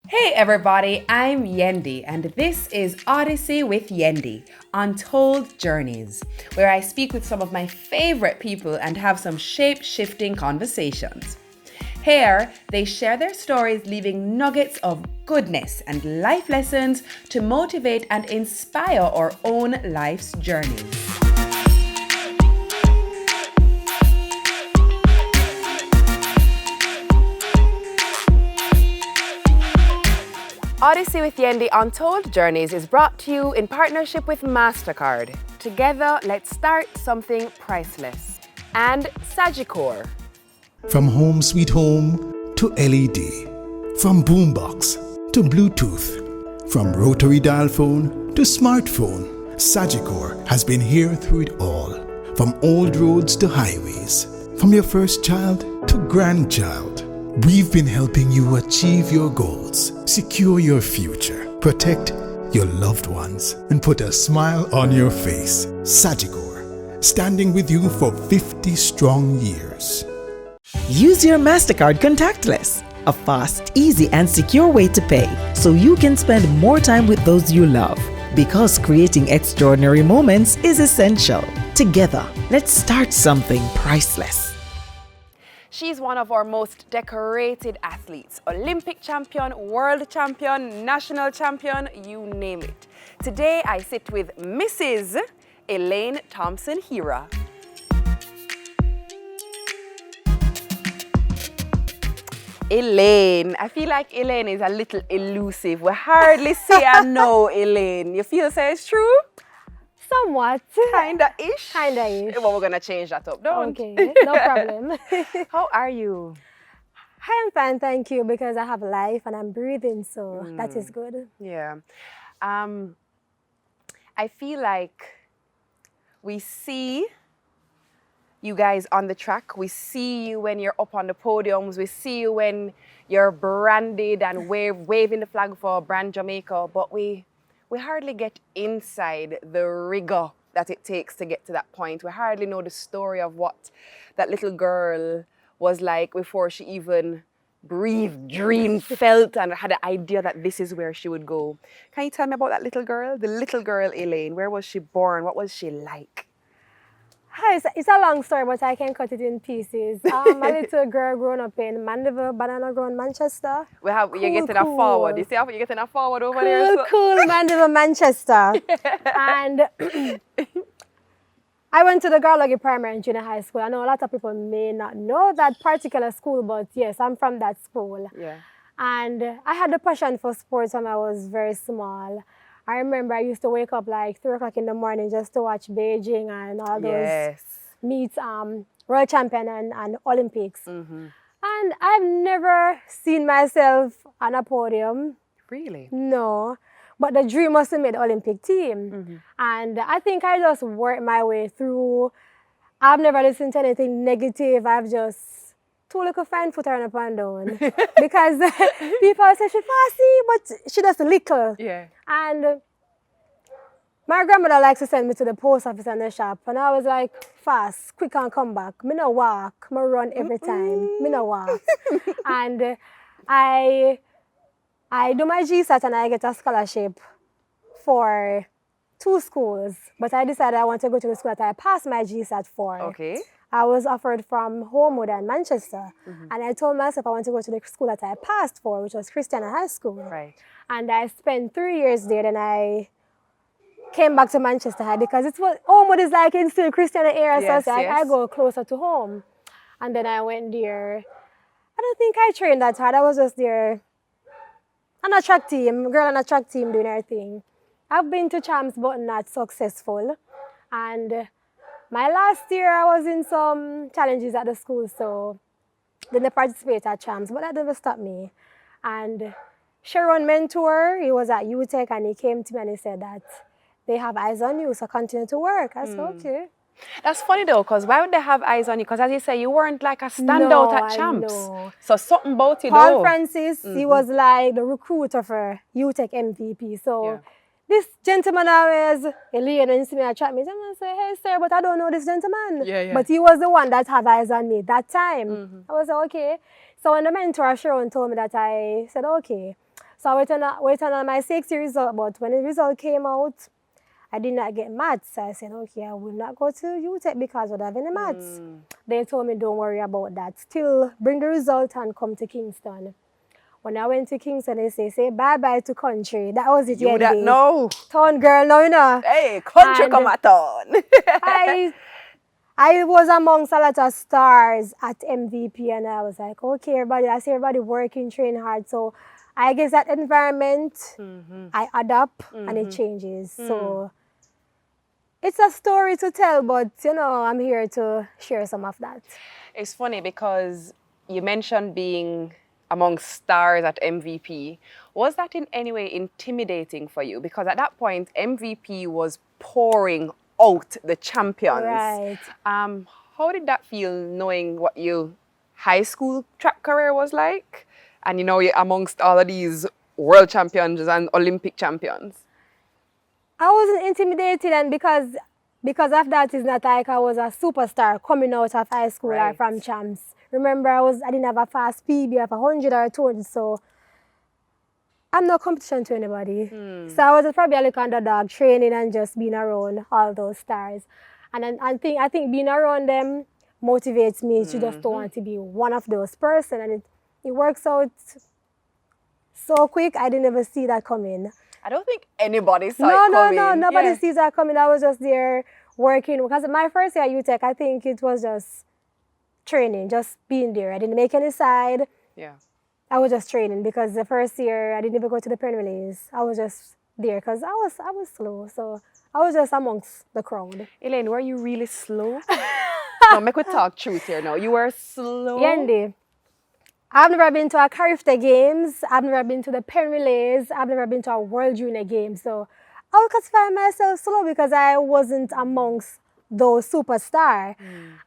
Hey everybody, I'm Yendi, and this is Odyssey with Yendi, Untold Journeys, where I speak with some of my favorite people and have some shape-shifting conversations. Here, they share their stories, leaving nuggets of goodness and life lessons to motivate and inspire our own life's journeys. Odyssey with Yendi Untold Journeys is brought to you in partnership with MasterCard. Together, let's start something priceless. And Sagicor. From home sweet home to LED, from boombox to Bluetooth, from rotary dial phone to smartphone, Sagicor has been here through it all. From old roads to highways, from your first child to grandchild, we've been helping you achieve your goals, secure your future, protect your loved ones, and put a smile on your face. Sagicor, standing with you for 50 strong years. Use your MasterCard contactless, a fast, easy, and secure way to pay so you can spend more time with those you love. Because creating extraordinary moments is essential. Together, let's start something priceless. She's one of our most decorated athletes, Olympic champion, world champion, national champion, you name it. Today I sit with Mrs. Elaine Thompson-Herah. Elaine, I feel like Elaine is a little elusive. We hardly say I know Elaine. You feel so it's true? Somewhat. Kinda-ish? Kinda-ish. Well, we're gonna change that up, don't we? Okay, no problem. How are you? I'm fine, thank you, because I have life and I'm breathing, so that is good. Yeah. I feel like we see you guys on the track. We see you when you're up on the podiums. We see you when you're branded and waving the flag for Brand Jamaica, but we hardly get inside the rigor that it takes to get to that point. We hardly know the story of what that little girl was like before she even breathed, dreamed, felt, and had an idea that this is where she would go. Can you tell me about that little girl? The little girl, Elaine. Where was she born? What was she like? It's a long story, but I can cut it in pieces. A little girl growing up in Mandeville, Banana Ground, Manchester. You're getting a forward. You see how you're getting a forward over there? Cool, Mandeville, Manchester. And I went to the Garlogie Primary and Junior High School. I know a lot of people may not know that particular school, but yes, I'm from that school. Yeah. And I had the passion for sports when I was very small. I remember I used to wake up like 3 o'clock in the morning just to watch Beijing and all those meets, World Champion and Olympics. And I've never seen myself on a podium. Really? No. But the dream was to make the Olympic team. And I think I just worked my way through. I've never listened to anything negative. I've just too little fine foot her up and down. Because people say she fussy, but she does little. Yeah. And my grandmother likes to send me to the post office and the shop. And I was like, fast, quick and come back. Me no walk, me run every time. Me no walk. And I do my GSAT and I get a scholarship for 2 schools. But I decided I want to go to the school that I passed my GSAT for. Okay. I was offered from Homewood and Manchester. And I told myself I want to go to the school that I passed for, which was Christiana High School. Right. And I spent 3 years there, then I came back to Manchester High because it's what Homewood is like in still Christiana area, Yes, so I go closer to home. And then I went there. I don't think I trained that hard. I was just there on a track team, girl on a track team doing her thing. I've been to champs but not successful. And my last year I was in some challenges at the school, so didn't participate at champs, but that never stopped me. And Sharon mentor, he was at UTech and he came to me and he said that they have eyes on you, so continue to work. I said, okay. That's funny though, because why would they have eyes on you? Because as you say, you weren't like a standout at champs. No. So something about it Paul though. Francis, he was like the recruiter for UTech MVP. So this gentleman always, Elaine, and see me, I chat me, I say, hey sir, but I don't know this gentleman. But he was the one that had eyes on me that time. I was like, okay. So when the mentor Sharon told me that, I said, okay. So I waited on my 6th result, but when the result came out, I did not get maths. So I said, okay, I will not go to UTech because I don't have any maths. They told me, don't worry about that. Still bring the result and come to Kingston. When I went to Kingston, they say bye-bye to country. That was it, You Yendi. that know. Town girl now, you know. Hey, country And come a town. I was amongst a lot of stars at MVP, and I was like, okay, everybody, I see everybody working, training hard. So I guess that environment, I adapt and it changes. So it's a story to tell, but you know, I'm here to share some of that. It's funny because you mentioned being among stars at MVP. Was that in any way intimidating for you? Because at that point, MVP was pouring out the champions. Right. How did that feel, knowing what your high school track career was like? And you know, you're amongst all of these world champions and Olympic champions. I wasn't intimidated, and because of that, it's not like I was a superstar coming out of high school or from champs. Remember, I didn't have a fast PB of 100 or 200, so I'm no competition to anybody. So I was probably a little underdog, training and just being around all those stars. And I think being around them motivates me to just want to be one of those person, and it works out so quick. I didn't ever see that coming. I don't think anybody saw it coming. No, nobody sees that coming. I was just there working. Because my first year at UTech, I think it was just training, just being there. I didn't make any side. Yeah. I was just training because the first year I didn't even go to the pen release. I was just there because I was slow. So I was just amongst the crowd. Elaine, were you really slow? No, make we talk truth here now. You were slow? Yendi, I've never been to a Carifta Games. I've never been to the pen relays. I've never been to a World Junior Games. So I would classify myself slow because I wasn't amongst those superstars.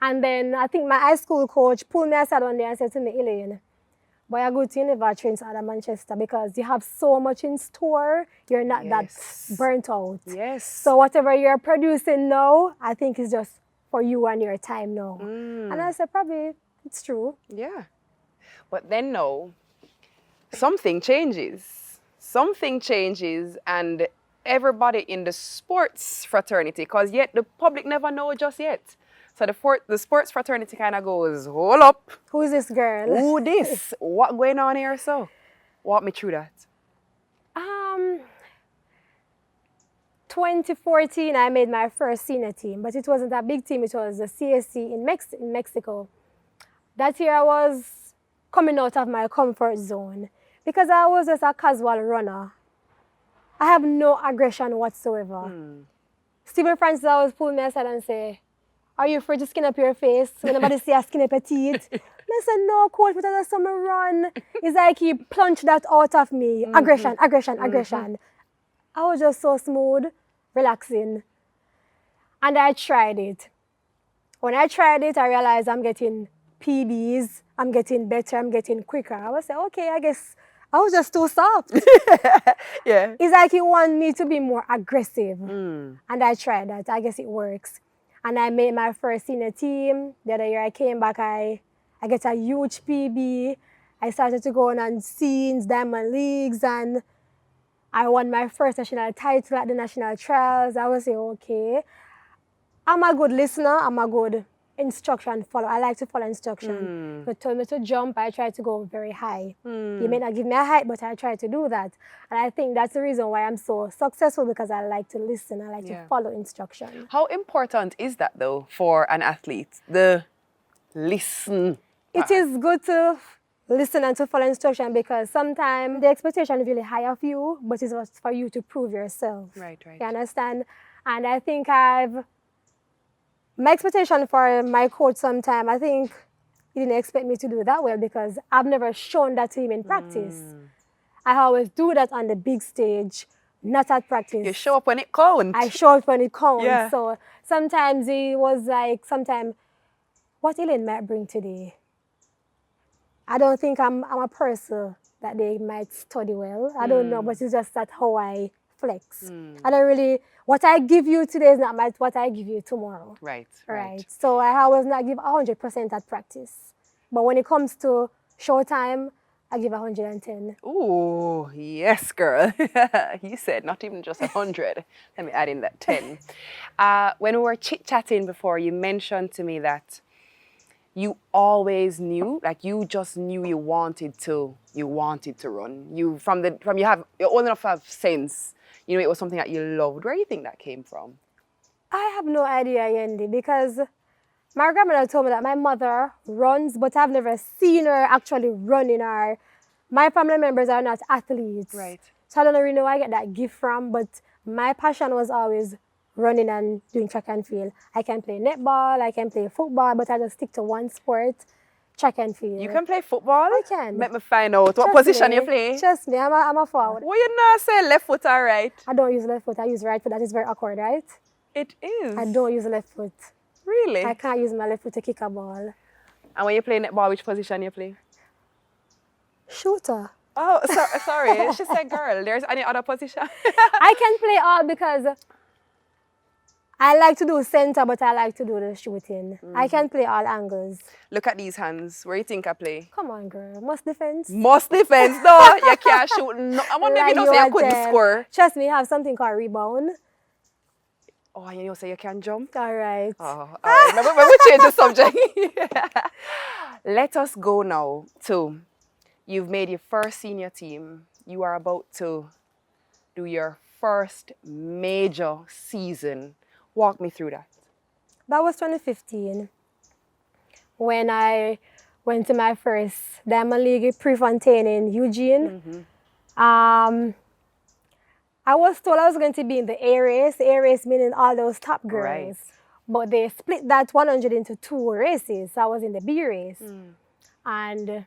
And then I think my high school coach pulled me aside one day and said to me, Elaine, boy, a good thing you never train out of Manchester because you have so much in store. You're not that burnt out. Yes. So whatever you're producing now, I think is just for you and your time now. And I said, probably it's true. Yeah. But then no, something changes. Something changes, and everybody in the sports fraternity, because yet the public never know just yet. So the sports fraternity kind of goes, hold up. Who is this girl? Who this? What going on here, so? Walk me through that. 2014, I made my first senior team, but it wasn't a big team. It was the CSC in Mexico. That year I was coming out of my comfort zone because I was just a casual runner. I have no aggression whatsoever. Stephen Francis always pulled me aside and say, are you afraid to skin up your face when nobody see a skin up your teeth? I said, no, coach, but I saw me run. It's like he plunged that out of me. Aggression. I was just so smooth, relaxing. And I tried it. When I tried it, I realized I'm getting PBs, I'm getting better, I'm getting quicker. I was like, okay, I guess I was just too soft. Yeah. It's like he wanted me to be more aggressive. And I tried that. I guess it works. And I made my first senior team. The other year I came back, I get a huge PB. I started to go on scenes, Diamond Leagues, and I won my first national title at the national trials. I was like, okay, I'm a good listener, I'm a good instruction follower. I like to follow instruction. So told me to jump, I try to go very high. You may not give me a height, but I try to do that. And I think that's the reason why I'm so successful, because I like to listen, I like to follow instruction. How important is that though for an athlete? The listen. It is good to listen and to follow instruction because sometimes the expectation is really high of you, but it's for you to prove yourself. Right. You understand? And I think my expectation for my coach sometime, I think he didn't expect me to do that well because I've never shown that to him in practice. I always do that on the big stage, not at practice. You show up when it counts. I show up when it counts. Yeah. So sometimes he was like, what Elaine might bring today? I don't think I'm a person that they might study well. I don't know, but it's just that how I flex. I don't really, what I give you today is not what I give you tomorrow. Right. So I always not give 100% at practice. But when it comes to showtime, I give 110. Ooh, yes, girl. You said not even just 100. Let me add in that 10. When we were chit-chatting before, you mentioned to me that you always knew, like you just knew you wanted to run. You're old enough to have sense. You know, it was something that you loved. Where do you think that came from? I have no idea, Yendi, because my grandmother told me that my mother runs, but I've never seen her actually running. Or my family members are not athletes. Right. So I don't really know where I get that gift from, but my passion was always running and doing track and field. I can play netball, I can play football, but I just stick to one sport, track and field. You can play football? I can. Let me find out. What Trust position me. you play? Trust me, I'm a forward. What you not say, left foot or right? I don't use left foot, I use right foot. That is very awkward, right? It is. I don't use left foot. Really? I can't use my left foot to kick a ball. And when you play netball, which position you play? Shooter. Oh, sorry. She said girl. There's any other position? I can play all because I like to do center, but I like to do the shooting. I can play all angles. Look at these hands. Where you think I play? Come on, girl. Must defense. Most defense. No, you can't shoot. No, I wonder if you know say you couldn't score. Trust me, you have something called rebound. Oh, you know say you can jump? All right. Oh, all right. Now, we change the subject. Let us go now to, you've made your first senior team. You are about to do your first major season. Walk me through that. That was 2015 when I went to my first Diamond League Prefontaine in Eugene. I was told I was going to be in the A race. The A race meaning all those top girls. Right. But they split that 100 into 2 races. So I was in the B race. And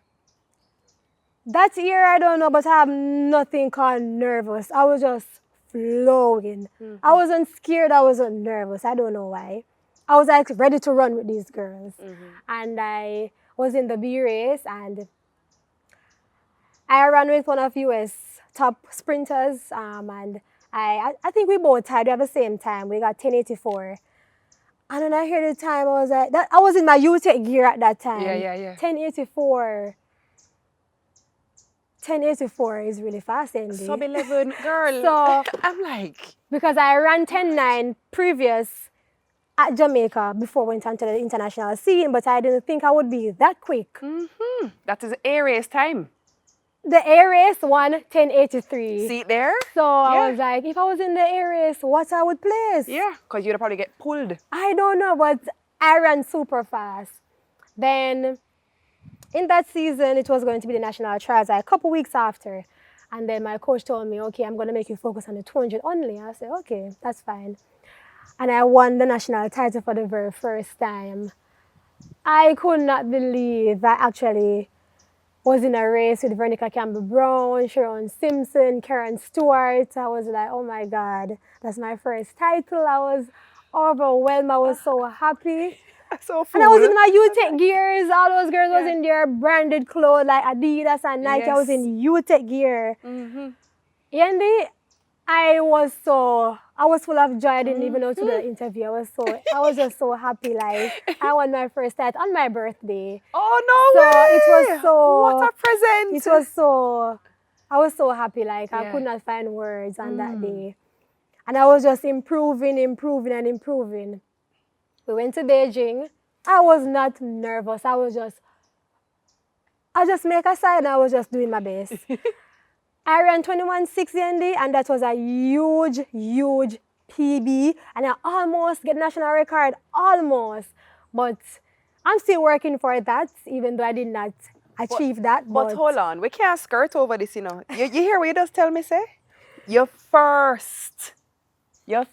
that year, I don't know, but I have nothing called nervous. I was just flowing. I wasn't scared, I wasn't nervous. I don't know why. I was like ready to run with these girls. And I was in the B race and I ran with one of US top sprinters, and I think we both tied at the same time. We got 10:84. And when I heard the time, I was like, I was in my UTEC gear at that time. Yeah. 10:84. 10:84 is really fast, Yendi. Sub 11, girl. So, I'm like, because I ran 10:9 previous at Jamaica before I went onto the international scene, but I didn't think I would be that quick. that is A race time. The A race won 10:83. See it there? So I was like, if I was in the A race, what I would place? Yeah, because you'd probably get pulled. I don't know, but I ran super fast. Then in that season, it was going to be the national trials like a couple weeks after. And then my coach told me, okay, I'm going to make you focus on the 200 only. I said, okay, that's fine. And I won the national title for the very first time. I could not believe I actually was in a race with Veronica Campbell-Brown, Sharon Simpson, Karen Stewart. I was like, oh my God, that's my first title. I was overwhelmed. I was so happy. So and I was in my UTEC gears. All those girls was in their branded clothes like Adidas and Nike. I was in UTEC gear. Yendi, I was full of joy. I didn't even know to do the interview. I was just so happy. Like I won my first title on my birthday. Oh no way! So it was so. What a present! It was so. I was so happy. Like I could not find words on that day, and I was just improving. We went to Beijing. I was not nervous. I just make a side and I was just doing my best. I ran 21.6 Yendi, and that was a huge PB. And I almost get national record, almost. But I'm still working for that, even though I did not achieve that. But hold on, we can't skirt over this, you know. You hear what you just tell me, say? You're first, you know.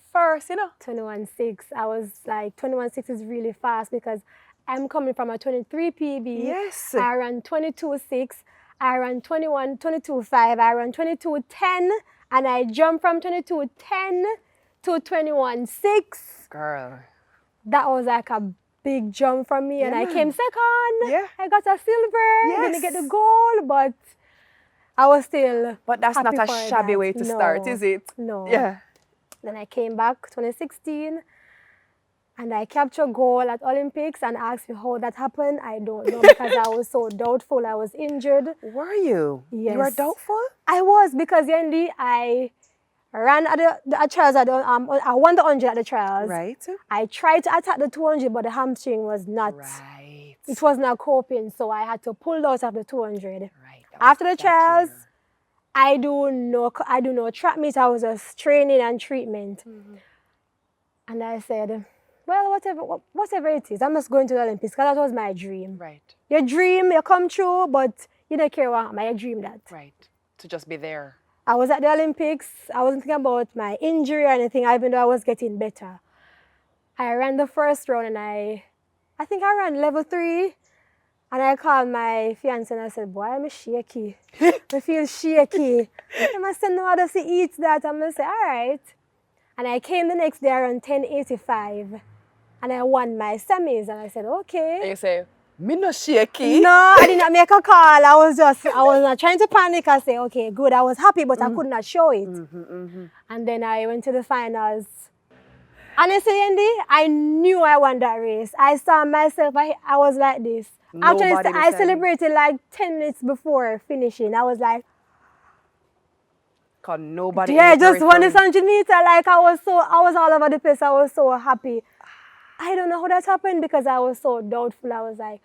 21.6. I was like, 21.6 is really fast because I'm coming from a 23 PB. Yes. I ran 22.6. I ran 22.5. I ran 22.10. And I jumped from 22.10 to 21.6. Girl. That was like a big jump from me. And I came second. Yeah. I got a silver. Didn't get the gold, but I was still But that's happy not for a shabby that. way to start, is it? No. Yeah. Then I came back 2016. And I captured gold at Olympics and asked me how that happened. I don't know because I was so doubtful. I was injured. Were you? Yes. You were doubtful? I was because Yendi, I ran at the trials. I won the 100 at the trials. Right. I tried to attack the 200, but the hamstring was not. Right. It was not coping, so I had to pull out of the 200. Right. After the trials, I do no track meet. I was just training and treatment. And I said, well, whatever it is, I'm just going to the Olympics because that was my dream. Right. Your dream, you come true, but you don't care what happened. I dream that. Right. To just be there. I was at the Olympics. I wasn't thinking about my injury or anything, even though I was getting better. I ran the first round and I think I ran level 3. And I called my fiance and I said, boy, I'm shaky. I feel shaky. I'm going to say, no, I just eat that. I'm going to say, all right. And I came the next day around 10:85. And I won my semis. And I said, okay. And you say, me no shaky. No, I did not make a call. I was not trying to panic. I said, okay, good. I was happy, but I could not show it. And then I went to the finals. Honestly, Yendi, I knew I won that race. I saw myself, I was like this. Actually, I celebrated like 10 minutes before finishing. I was like, Cause nobody. Yeah, just won this 100 meter. Like I was all over the place. I was so happy. I don't know how that happened because I was so doubtful. I was like,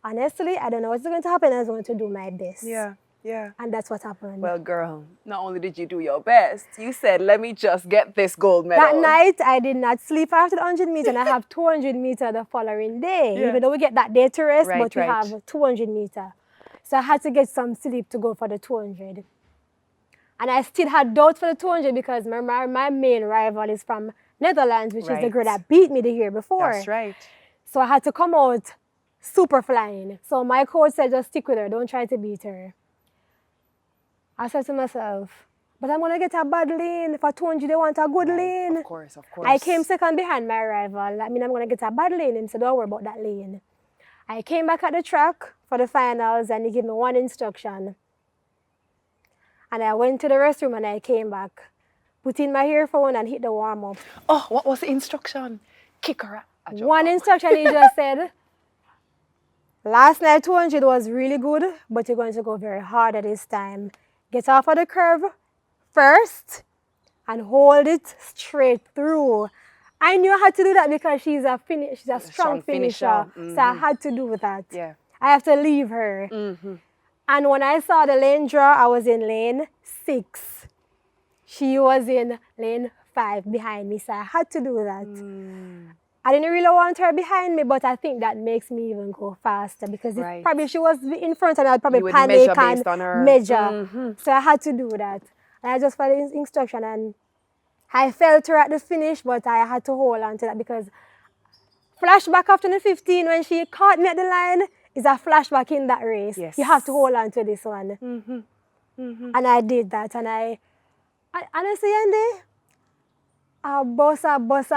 honestly, I don't know what's going to happen. I was going to do my best. Yeah. Yeah. And that's what happened. Well, girl, not only did you do your best, you said, let me just get this gold medal. That night, I did not sleep after the 100 meter, and I have 200 meter the following day. Yeah. Even though we get that day to rest, Right, but we right. have 200 meter. So I had to get some sleep to go for the 200. And I still had doubts for the 200 because my main rival is from Netherlands, which is the Right. girl that beat me the year before. That's right. So I had to come out super flying. So my coach said, just stick with her, don't try to beat her. I said to myself, but I'm going to get a bad lane. For 200, they want a good lane. Of course, of course. I came second behind my rival. That means I'm going to get a bad lane. He said, don't worry about that lane. I came back at the track for the finals and he gave me one instruction. And I went to the restroom and I came back, put in my earphone and hit the warm-up. Oh, what was the instruction? Kick her. One instruction he just said, last night 200 was really good, but you're going to go very hard at this time. Get off of the curve first and hold it straight through. I knew I had to do that because she's a strong finisher. So I had to do that. Yeah. I have to leave her. And when I saw the lane draw, I was in lane 6. She was in lane 5 behind me, so I had to do that. I didn't really want her behind me, but I think that makes me even go faster because if probably she was in front of me, I'd probably panic and measure. So I had to do that. And I just followed the instruction and I felt her at the finish, but I had to hold on to that because flashback after the 15 when she caught me at the line is a flashback in that race. Yes. You have to hold on to this one. And I did that and I honestly, Yendi, I bust. But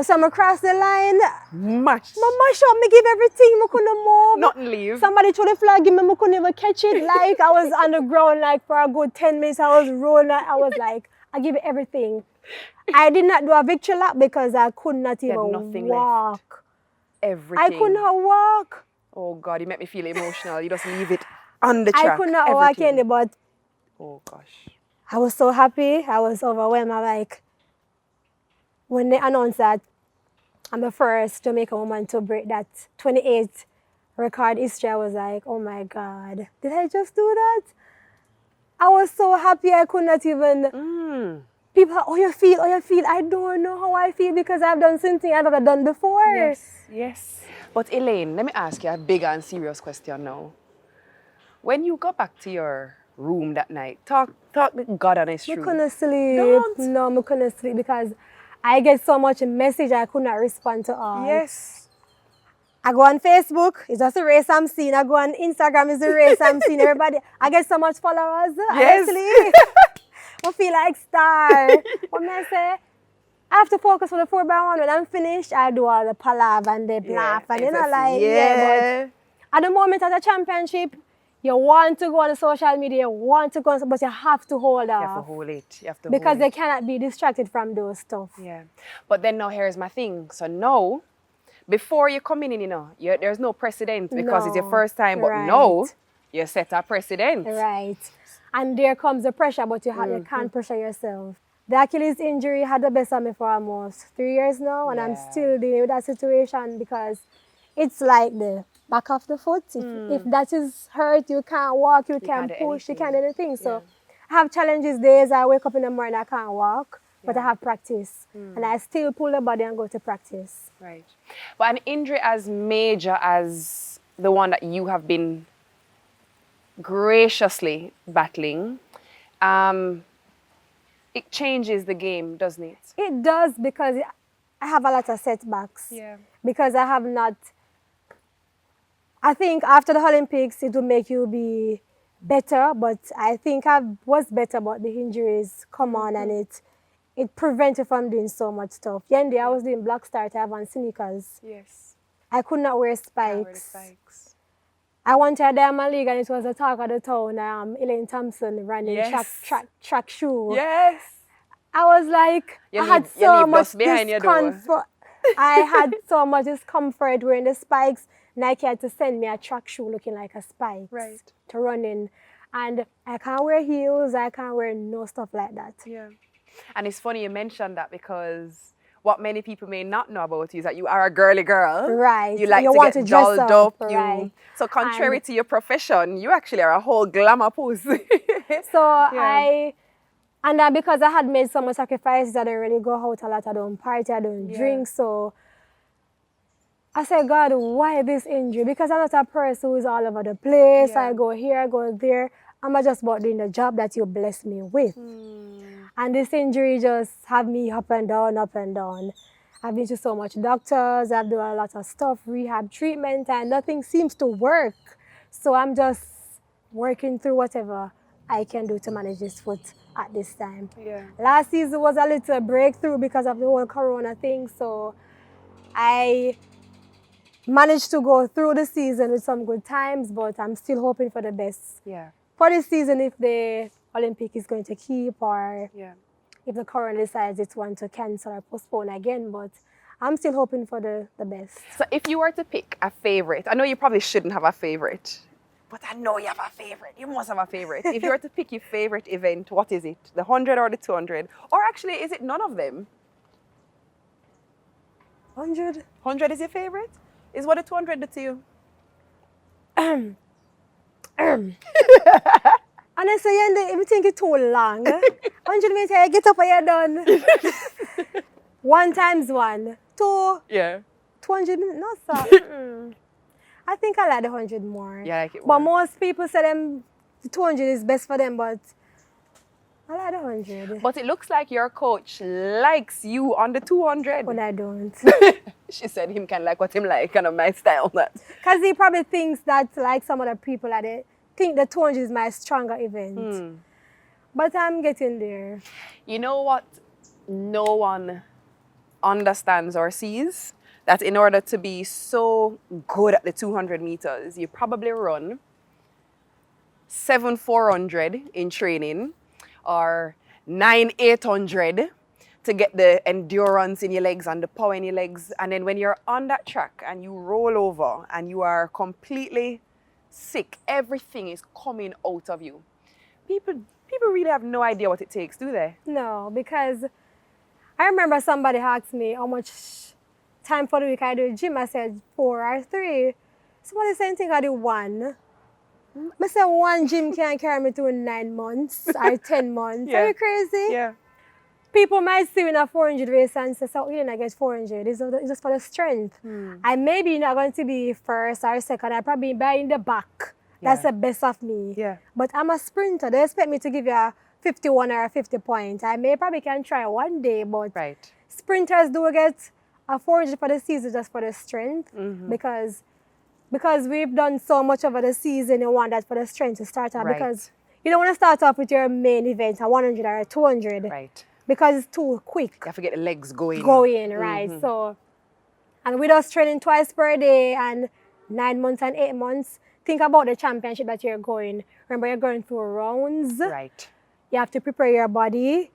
I'm across the line. Mash. My shot, me give everything, I couldn't move. Nothing leave. Somebody threw the flag in me, I couldn't even catch it. Like, I was on the ground like for a good 10 minutes. I was rolling. I was like, I give it everything. I did not do a victory lap because I could not even walk. Left. Everything. I could not walk. Oh, God, you make me feel emotional. You just leave it on the track. I could not walk in it, but oh, gosh. I was so happy. I was overwhelmed. I'm like, when they announced that I'm the first Jamaican woman to break that 28 record history, I was like, oh my God, did I just do that? I was so happy I could not even... People are, how you feel? I don't know how I feel because I've done something I've never done before. Yes. But Elaine, let me ask you a big and serious question now. When you got back to your room that night, talk with God honest truth. I couldn't sleep. Don't. No, I couldn't sleep because I get so much message I could not respond to all. Yes. I go on Facebook, it's just a race I'm seeing. I go on Instagram, it's a race I'm seeing. Everybody, I get so much followers. Yes. Honestly, I feel like star. What may I say? I have to focus on the 4x1. When I'm finished, I do all the palaver and the laugh and but at the moment at the championship, You want to go on social media, you want to go, but you have to hold off. You have to hold it. You have to Because hold they it. cannot be distracted from those stuff. Yeah. But then now here's my thing. So now, before you come in, there's no precedent because it's your No, first time. But right. now, you set a precedent. Right. And there comes the pressure, but you can't pressure yourself. The Achilles injury had the best of me for almost 3 years now, and I'm Yeah. still dealing with that situation because it's like the back of the foot. If that is hurt, you can't walk, you can't do push, you anything. can't do anything. So Yeah. I have challenges days. I wake up in the morning, I can't walk, but I Yeah. have practice. And I still pull the body and go to practice. Right. But an injury as major as the one that you have been graciously battling, it changes the game, doesn't it? It does because I have a lot of setbacks. Yeah. Because I have not. I think after the Olympics, it will make you be better, but I think I was better, but the injuries come on and it prevents you from doing so much stuff. Yendi, I was doing block start, I have on sneakers. Yes. I could not wear Can't wear the spikes. spikes. I went to a Diamond League and it was the talk of the town, Elaine Thompson running Yes. track shoe. Yes. I was like, You I had leave so much dust behind your door. discomfort. I had so much discomfort wearing the spikes. Nike had to send me a track shoe looking like a spike Right. to run in. And I can't wear heels, I can't wear no stuff like that. Yeah. And it's funny you mentioned that because what many people may not know about you is that you are a girly girl. Right. You like You to want get to dress dolled up, up. right. So contrary And- to your profession, you actually are a whole glamour pose. So and then because I had made so much sacrifices, I don't really go out a lot, I don't party, I don't drink. So I said, God, why this injury? Because I'm not a person who is all over the place. Yeah. I go here, I go there. I'm just about doing the job that you blessed me with. And this injury just have me up and down, up and down. I've been to so much doctors, I've done a lot of stuff, rehab treatment, and nothing seems to work. So I'm just working through whatever I can do to manage this foot at this time. Yeah. Last season was a little breakthrough because of the whole corona thing. So I managed to go through the season with some good times, but I'm still hoping for the best. Yeah. For this season, if the Olympic is going to keep or Yeah. if the corona decides it's want to cancel or postpone again, but I'm still hoping for the best. So if you were to pick a favorite, I know you probably shouldn't have a favorite, but I know you have a favorite. You must have a favorite. If you were to pick your favorite event, what is it? The 100 or the 200? Or actually, is it none of them? 100? 100 is your favorite? Is what the 200 do to you? Honestly, Yendi, if you think it's too long, 100 meters, get up and you're done. 1 times 1, 2, Yeah. 200 minutes, no sir. I think I like the 100 more. Yeah, I like it But more. most people say the 200 is best for them, but I like the 100. But it looks like your coach likes you on the 200. When I don't. She said him can like what him like, kind of my style. That. Because he probably thinks that, like some other people, that they think the 200 is my stronger event. But I'm getting there. You know what no one understands or sees? That in order to be so good at the 200 meters, you probably run 7,400 in training or 9,800 to get the endurance in your legs and the power in your legs. And then when you're on that track and you roll over and you are completely sick, everything is coming out of you. People really have no idea what it takes, do they? No, because I remember somebody asked me how much time for the week I do gym. I said 4 or 3. Somebody said, I think I do 1. I said 1 gym can carry me through 9 months or 10 months. Yeah. Are you crazy? Yeah. People might see me in a 400 race and say, so you didn't get 400. It's just for the strength. I maybe not going to be first or second. I'll probably be in the back. That's Yeah. the best of me. Yeah. But I'm a sprinter. They expect me to give you a 51 or a 50 points. I probably can try one day, but Right. sprinters do get a 400 for the season just for the strength because we've done so much over the season. You want that for the strength to start off Right. because you don't want to start off with your main event, a 100 or a 200, Right. because it's too quick You have to get the legs going. right? So, and with us training twice per day and 9 months and 8 months, think about the championship that you're going. Remember, you're going through rounds. Right. You have to prepare your body.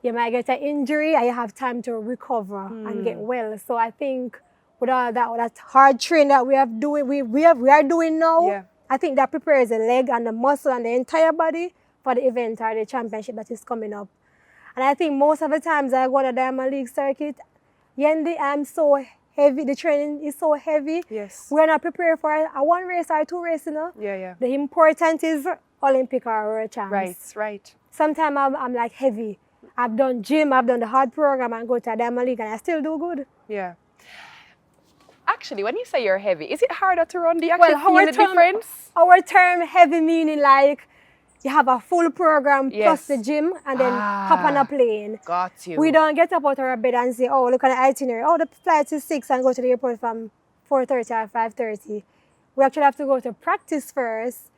You might get an injury and you have time to recover and get well. So I think with all that hard training that we are doing now, Yeah. I think that prepares the leg and the muscle and the entire body for the event or the championship that is coming up. And I think most of the times I go on the Diamond League circuit, Yendi, I'm so heavy, the training is so heavy. Yes. We're not prepared for a one race or two races, you know? Yeah, yeah. The important is Olympic or World Champs. Right, right. Sometimes I'm like heavy. I've done gym, I've done the hard program and go to a Diamond League and I still do good. Yeah. Actually, when you say you're heavy, is it harder to run? Do you actually feel the difference? Our term heavy meaning like you have a full program plus the gym and then hop on a plane. Got you. We don't get up out of our bed and say, oh, look at the itinerary. Oh, the flight is 6 and go to the airport from 4:30 or 5:30. We actually have to go to practice first,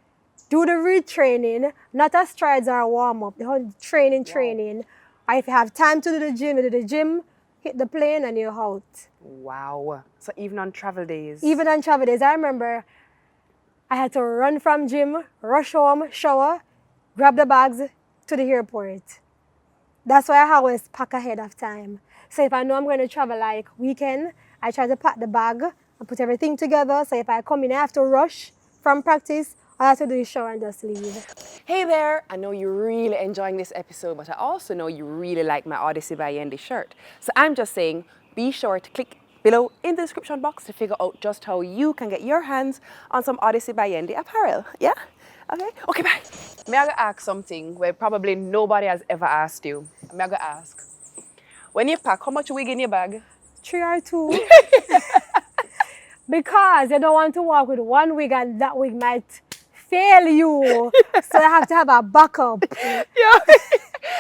do the retraining, not a strides or a warm-up, the whole training. Or if you have time to do the gym, you do the gym, hit the plane and you're out. Wow. So even on travel days? Even on travel days. I remember I had to run from gym, rush home, shower, grab the bags to the airport. That's why I always pack ahead of time. So if I know I'm going to travel like weekend, I try to pack the bag and put everything together. So if I come in, I have to rush from practice, all I have to do is shower and just leave. Hey there, I know you're really enjoying this episode, but I also know you really like my Odyssey by Yendi shirt. So I'm just saying, be sure to click below in the description box to figure out just how you can get your hands on some Odyssey by Yendi apparel. Yeah? Okay? Okay, bye. May I go ask something where probably nobody has ever asked you? May I go ask? When you pack, how much wig in your bag? 3 or 2. Because you don't want to walk with one wig and that wig might fail you. So you have to have a backup. Yeah.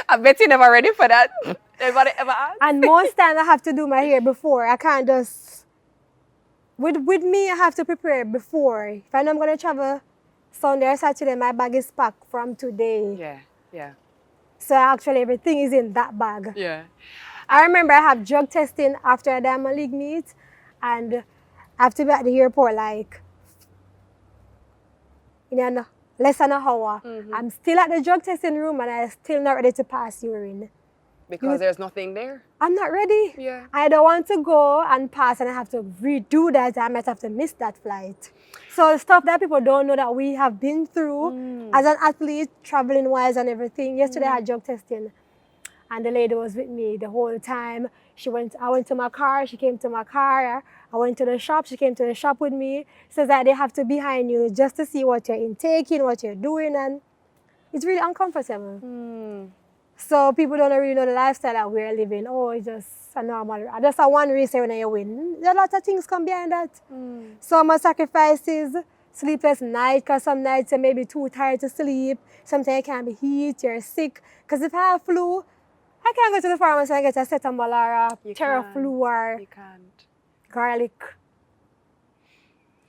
I bet you're never ready for that. Anybody ever asked? And most time I have to do my hair before. I can't just... With me, I have to prepare before. If I know I'm going to travel Sunday or Saturday, my bag is packed from today. Yeah, yeah. So actually everything is in that bag. Yeah. I remember I have drug testing after a Diamond League meet and I have to be at the airport like in less than an hour. I'm still at the drug testing room and I'm still not ready to pass urine. Because there's nothing there? I'm not ready. Yeah. I don't want to go and pass and I have to redo that. I might have to miss that flight. So stuff that people don't know that we have been through as an athlete, traveling wise and everything. Yesterday I had drug testing and the lady was with me the whole time. I went to my car, she came to my car. I went to the shop, she came to the shop with me. Says that they have to be behind you just to see what you're intaking, what you're doing, and it's really uncomfortable. So people don't really know the lifestyle that we're living. Oh, it's just a normal, just a one race when you win. There are a lot of things come behind that. So my sacrifices, sleepless night, because some nights you're maybe too tired to sleep. Sometimes you can't be heat, you're sick. Because if I have flu, I can't go to the pharmacy and get a Cetamol or a Theraflu or You can't.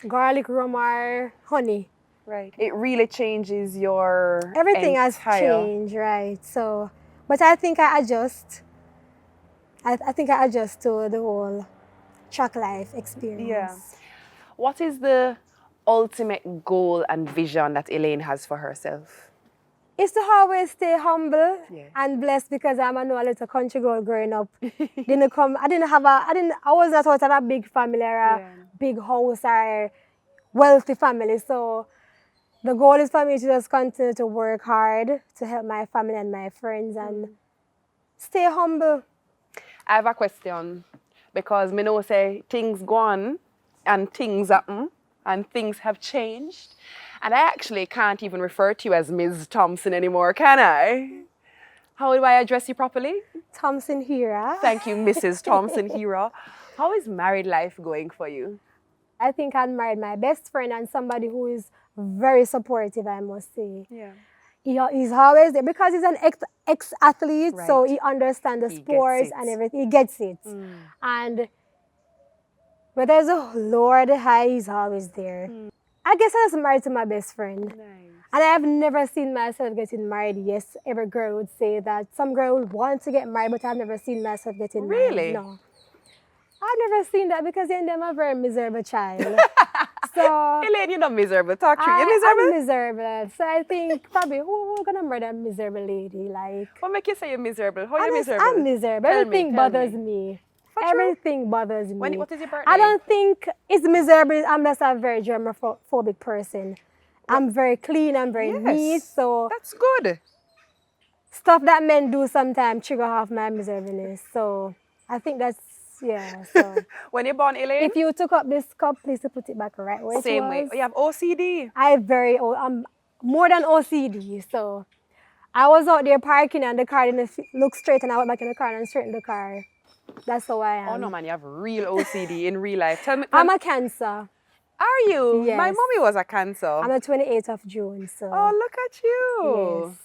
garlic rum or honey. Right. It really changes your Everything has entire... changed, right? So, but I think I adjust. I think I adjust to the whole track life experience. Yeah. What is the ultimate goal and vision that Elaine has for herself? It's to always stay humble Yeah. and blessed because I'm a little country girl growing up. I was not out of a big family or a big house or wealthy family. So the goal is for me to just continue to work hard to help my family and my friends and stay humble. I have a question because me know say things go on and things happen and things have changed. And I actually can't even refer to you as Ms. Thompson anymore, can I? How do I address you properly? Thompson-Herah. Thank you, Mrs. Thompson-Herah. How is married life going for you? I think I married my best friend and somebody who is very supportive, I must say. Yeah. He's always there because he's an ex-athlete, Right. so he understands the He sports gets it. and everything. He gets it. And when there's a Lord high, he's always there. I guess I was married to my best friend. Nice. And I have never seen myself getting married. Yes, every girl would say that. Some girl would want to get married, but I've never seen myself getting married. Really? No. I've never seen that because then I'm a very miserable child. So Elaine, you're not miserable. Talk to you. You're miserable? I'm miserable. So I think probably who gonna murder a miserable lady? Like, What make you say you're miserable? How are you miserable? I'm miserable. Tell Everything me. bothers me. For true? Everything bothers me. What is your birthday? I don't think it's miserable. I'm just a very germophobic person. I'm very clean. I'm very neat. So that's good. stuff that men do sometimes trigger off my miserableness. So I think that's, yeah. So When you're born, Elaine? if you took up this cup, please to put it back right where it Same way. was. You have OCD. I'm more than OCD. So I was out there parking and the car didn't look straight, and I went back in the car and straightened the car. That's how I am. Oh no, man, you have real OCD in real life. Tell me. I'm a Cancer. Are you? Yes. My mommy was a Cancer. I'm the 28th of June. So. Oh, look at you. Yes.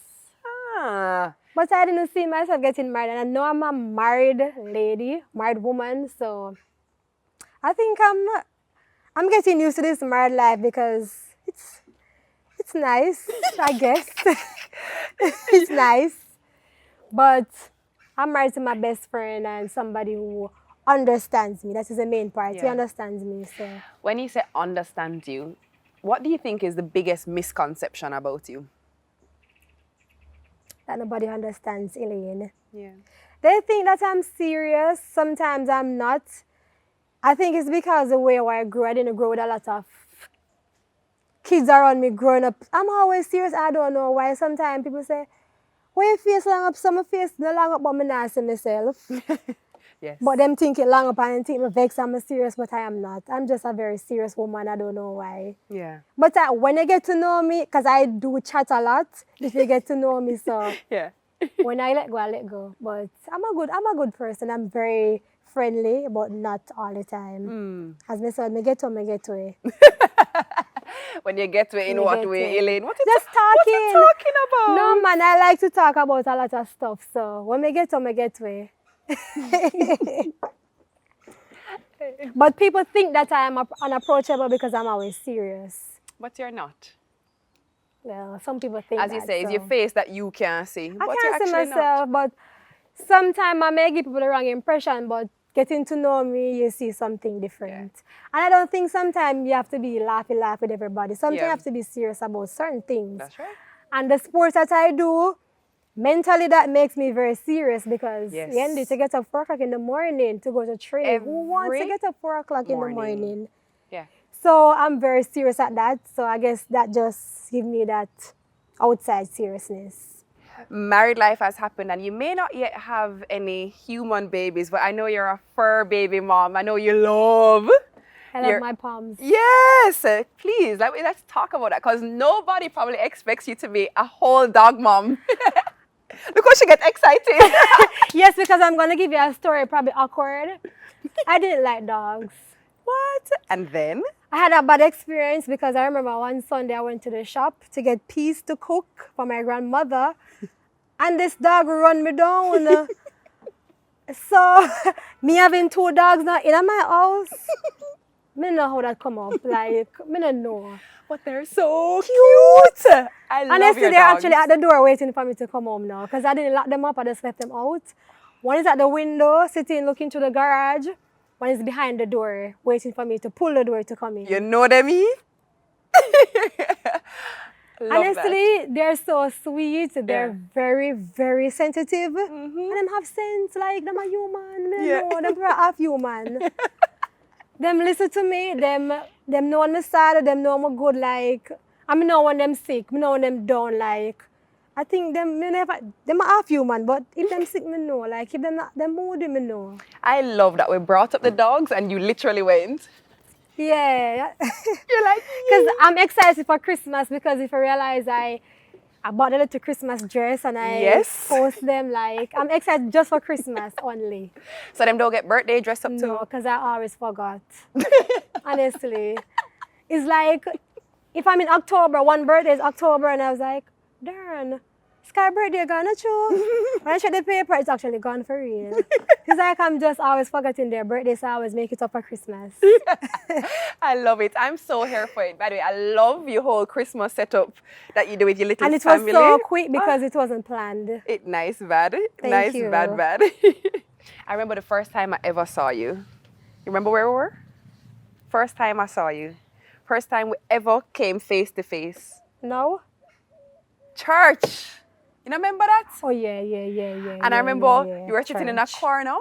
Ah. But I didn't see myself getting married, and I know I'm a married lady, married woman. So I think I'm getting used to this married life because it's nice, I guess. It's nice. But I'm married to my best friend and somebody who understands me. That is the main part. He Yeah. understands me. So When you say understand you, what do you think is the biggest misconception about you? that nobody understands Elaine. Yeah. They think that I'm serious. Sometimes I'm not. I think it's because the way I grew. I didn't grow with a lot of kids around me growing up. I'm always serious. I don't know why. Sometimes people say, "Why your face long up?" Some face no long up, but me not see myself. Yes. But them think it long up and think me vex. I'm serious, but I am not. I'm just a very serious woman. I don't know why. Yeah. But when you get to know me, because I do chat a lot, if you get to know me, so Yeah. when I let go, I let go. But I'm a good person. I'm very friendly, but not all the time. As me said, me get to it. When you get to it, in Me what get way, to it. Elaine? What Just What talking. you talking about? No man, I like to talk about a lot of stuff. So when me get to it. But people think that I am unapproachable because I'm always serious. But you're not. Well, some people think As that. you say, it's so. your face that you can't see. I but can't you're see actually myself, but sometimes I may give people the wrong impression, but getting to know me, you see something different. And I don't think sometimes you have to be laugh with everybody. Sometimes you have to be serious about certain things. That's right. And the sports that I do, mentally that makes me very serious because Yes. Yendi, to get up 4 o'clock in the morning to go to training. Who wants to Every get up 4 o'clock in the morning. morning? Yeah. So I'm very serious at that. So I guess that just gives me that outside seriousness. Married life has happened and you may not yet have any human babies, but I know you're a fur baby mom. I know you love. I love my palms. Yes, please, let's talk about that because nobody probably expects you to be a whole dog mom. Look how she gets excited. Yes, because I'm going to give you a story, probably awkward. I didn't like dogs. What? And then? I had a bad experience because I remember one Sunday I went to the shop to get peas to cook for my grandmother, and this dog run me down. So, me having 2 dogs now in my house, I don't know how that come up. Like, I don't know. But they're so cute. I love Honestly, your they're dogs. actually at the door waiting for me to come home now because I didn't lock them up. I just left them out. One is at the window, sitting, looking to the garage. One is behind the door, waiting for me to pull the door to come in. You know them, me? Honestly, they're so sweet. They're very, very sensitive. And them have sense, like them a human. No, them are half human. Them listen to me, them know on my side, them know I'm good, like, I mean, know when them sick, me know when them down, like, I think them are half human, but if them sick, me know, like, if them not, them moody, me know. I love that we brought up the dogs and you literally went. Yeah. You're like, Because I'm excited for Christmas because if I realize I bought a little Christmas dress and I post them, like, I'm excited just for Christmas only. So them don't get birthday dressed up too? No, because I always forgot. Honestly. It's like, if I'm in October, one birthday is October, and I was like, darn, Sky birthday gone, not true. When I check the paper, it's actually gone for real. It's like I'm just always forgetting their birthday, so I always make it up for Christmas. I love it. I'm so here for it. By the way, I love your whole Christmas setup that you do with your little and it family. was so quick because it wasn't planned. Nice, bad. Thank nice, you. bad. I remember the first time I ever saw you. You remember where we were? First time I saw you. first time we ever came face to face? No? Church. You remember that? Oh, yeah. And I remember you were sitting in a Church. corner,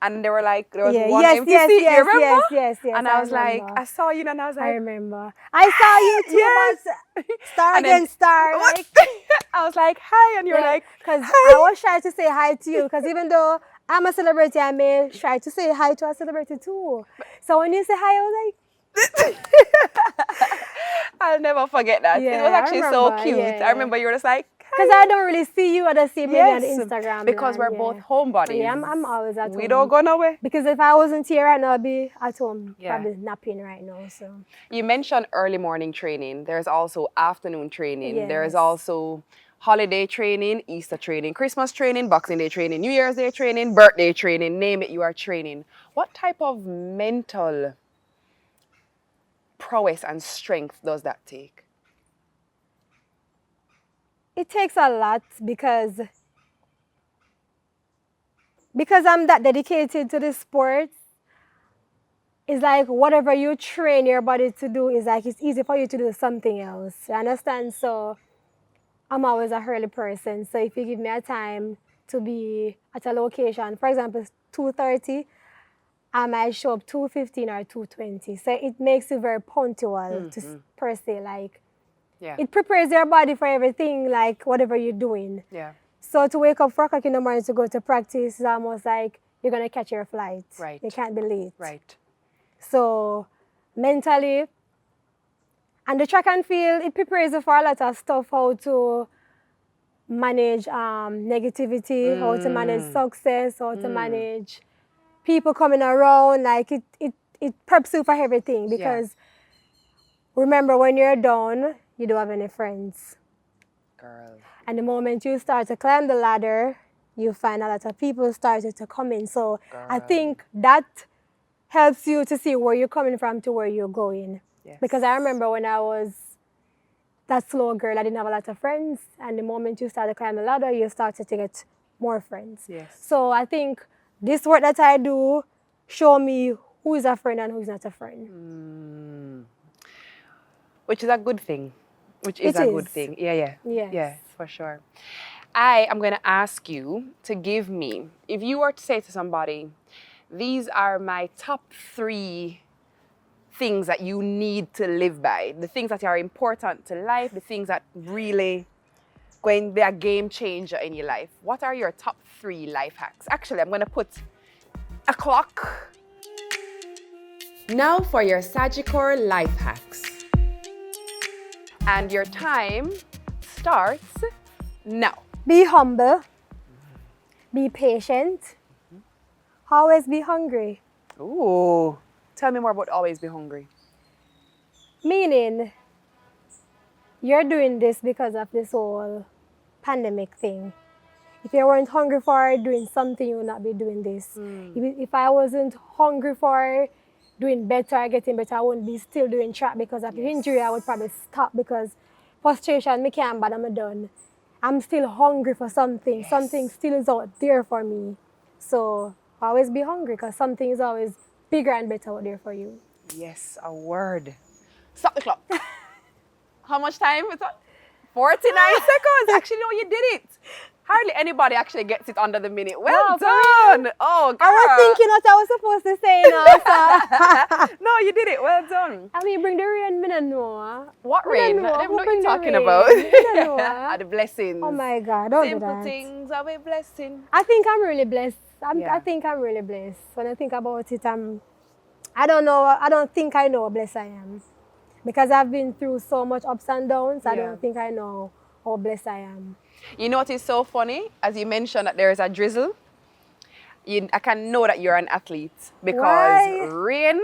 and there was Yeah, one yes, empty yes, seat. yes, You remember? yes. And I was like, remember. I saw you, and I was I like, remember. I saw you too, Yes. but star And then- against star. What? Like, I was like, hi, and you were like, because I was shy to say hi to you, because even though I'm a celebrity, I may try to say hi to a celebrity too. So when you say hi, I was like, I'll never forget that. It Yeah, was I actually so remember, cute. yeah. I remember you were just like, because I don't really see you or the see maybe on the yes, Instagram. because we're line, both yeah. homebodies. Yeah, I'm always at home. We don't go nowhere. Because if I wasn't here right now, I'd be at home, Yeah. probably napping right now. So You mentioned early morning training. There's also afternoon training. There's Yes. also holiday training, Easter training, Christmas training, Boxing Day training, New Year's Day training, birthday training, name it, you are training. What type of mental prowess and strength does that take? it takes a lot because I'm that dedicated to the sport. It's like whatever you train your body to do is like it's easy for you to do something else. You understand? So I'm always a early person. So if you give me a time to be at a location, for example, it's 2:30, I might show up 2:15 or 2:20. So it makes you very punctual per se. Like Yeah. it prepares your body for everything, like whatever you're doing. Yeah. So to wake up 4 o'clock in the morning to go to practice is almost like you're gonna catch your flight. Right. You can't be late. Right. So mentally, and the track and field, it prepares you for a lot of stuff, how to manage negativity, how to manage success, how to manage people coming around. Like it preps you for everything because remember when you're down, you don't have any friends. Girl. And the moment you start to climb the ladder, you find a lot of people started to come in. So I think that helps you to see where you're coming from to where you're going. Yes. Because I remember when I was that slow girl, I didn't have a lot of friends. And the moment you start to climb the ladder, you started to get more friends. Yes. So I think this work that I do show me who is a friend and who is not a friend. Which is a good thing. Which is It a good is. thing. Yeah. Yes. Yeah, for sure. I am going to ask you to give me, if you were to say to somebody, these are my top 3 things that you need to live by, the things that are important to life, the things that really going to be a game changer in your life. What are your top 3 life hacks? Actually, I'm going to put a clock. Now for your Sagicor life hacks. And your time starts now. Be humble. Be patient. Always be hungry. Ooh. Tell me more about always be hungry. Meaning, you're doing this because of this whole pandemic thing. If you weren't hungry for doing something, you would not be doing this. If I wasn't hungry for doing better, getting better, I wouldn't be still doing track because of the injury. I would probably stop because frustration, me can't, but I'm done. I'm still hungry for something. Yes. Something still is out there for me. So always be hungry because something is always bigger and better out there for you. Yes, a word. Stop the clock. How much time? It's 49 seconds. Actually, no, you did it. Hardly anybody actually gets it under the minute. Well No, done. Oh, girl. I was thinking what I was supposed to say now. So. No, you did it. Well done. I mean, bring the rain, me don't know. What Me rain? don't know. Them Who know bring you the talking rain? about. Me don't know. Are the blessings. Oh my God, don't do Simple that. things are a blessing. I think I'm really blessed. Yeah. I think I'm really blessed. When I think about it, I don't know. I don't think I know how blessed I am. Because I've been through so much ups and downs, I don't think I know how blessed I am. You know what is so funny? As you mentioned that there is a drizzle, I can know that you're an athlete because Why? rain,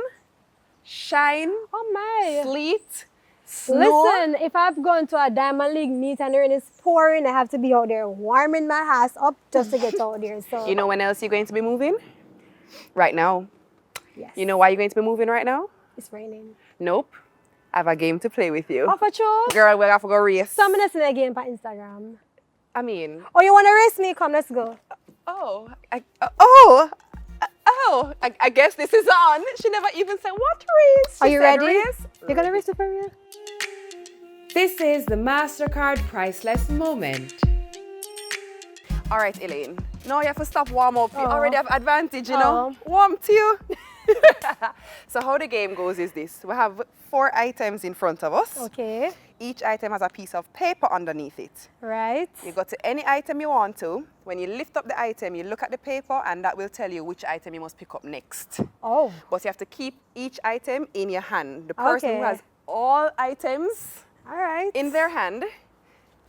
shine, Oh my. sleet, snow. Listen, if I've gone to a Diamond League meet and the rain is pouring, I have to be out there warming my ass up just to get out there. So You know when else you're going to be moving? Right now. yes. You know why you're going to be moving right now? It's raining. Nope. I have a game to play with you. Oh, for sure. Girl, we'll have to go race. So I'm gonna send a game on Instagram. I mean, Oh, you wanna race me? Come, let's go. oh, know. I guess this is on. She never even said what race. She Are you said ready? race. You're gonna race it for real? This is the MasterCard priceless moment. All right, Elaine. Now you have to stop warm up. You already have advantage, you know. Warm to you. So how the game goes is this. We have 4 items in front of us. Okay. Each item has a piece of paper underneath it. Right. You go to any item you want to. When you lift up the item, you look at the paper and that will tell you which item you must pick up next. Oh. But you have to keep each item in your hand. The person who Okay. has all items All right. in their hand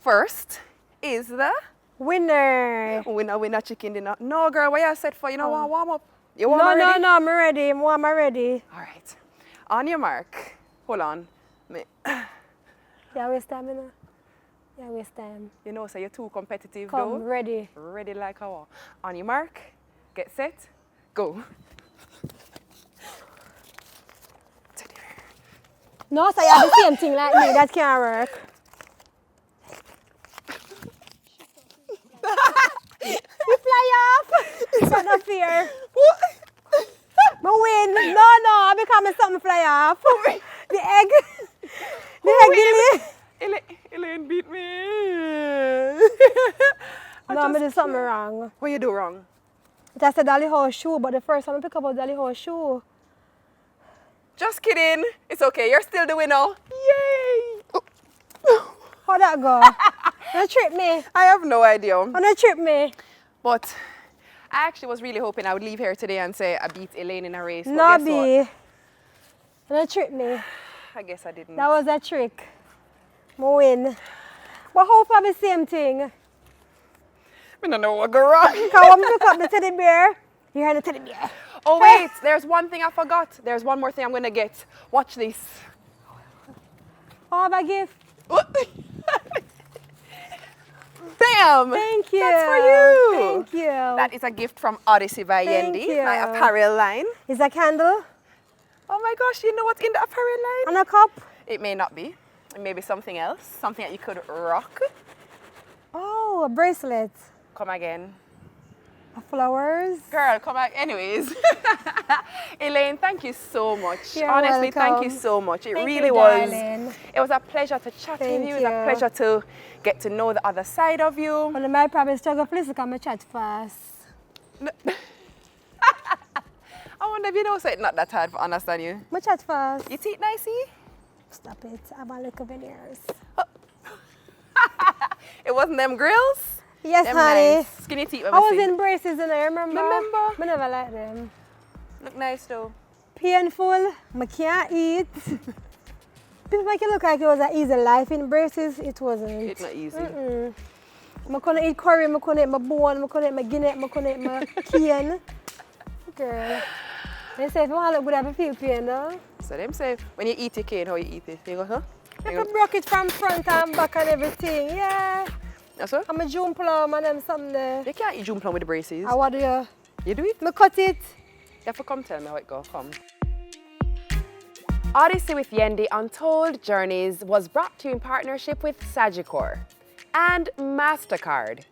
first is the Winner. winner chicken dinner. No, girl, what you said for? You know what? Warm up. You warm No, already? no, I'm ready. I'm ready. All right. On your mark. Hold on. Yeah, waste time, you know. Yeah, waste time. You know, so you're too competitive Come, though. ready. Ready like a wall. On your mark. Get set. Go. No, so you have the same thing like me. That can't work. You fly off. It's not fear. I win. No, I become something fly off. The egg. The egg. Elaine beat me. No, I did something wrong. What you do wrong? That's a dolly horse shoe, but the first time I pick up a dolly horse shoe. Just kidding. It's okay. You're still the winner. Yay. How'd that go? Don't trip me. I have no idea. Don't trip me. But I actually was really hoping I would leave here today and say I beat Elaine in a race. But No, guess B. what? Don't trip me. I guess I didn't. That was a trick. I win. But hope I have the same thing. I don't know what go wrong. Because when I pick up the teddy bear, you heard the teddy bear. Oh wait, there's one thing I forgot. There's one more thing I'm going to get. Watch this. Oh, I have a gift. Bam! Thank you. That's for you. Thank you. That is a gift from Odyssey by Thank Yendi, you. my apparel line. Is a candle Oh my gosh, you know what's in the apparel line? and a cup? It may not be. It may be something else, something that you could rock. Oh, a bracelet. Come again. Flowers. Girl, come back. Anyways. Elaine, thank you so much. You're Honestly, thank you welcome. so much. It Thank really you, was. darling. It was a pleasure to chat Thank with you. It was a you. pleasure to get to know the other side of you. Well, I might probably struggle for this because I chat fast. I wonder if you know, so it's not that hard to understand you. I chat fast. You teeth nicey? Stop it. I'm a little veneers. It wasn't them grills? Yes, Them honey. nice. Skinny teeth. I was in braces and I remember. Remember? I never liked them. Look nice though. Painful. I can't eat. People make it look like it was an easy life. In braces, it wasn't. It's not easy. I couldn't eat curry, I couldn't eat my bone, I couldn't eat my guinea, I couldn't eat my cane. Girl. They say if you want to look good, I feel pain though. So them say, when you eat your cane, how you eat it? You go, huh? I could broke it from front and back and everything, yeah. That's what? I'm a jump plum and them something there. You can't eat jump plum with the braces. I what do you? You do it? I cut it. You have to come tell me how it go. Come. Odyssey with Yendi Untold Journeys was brought to you in partnership with Sagicor and MasterCard.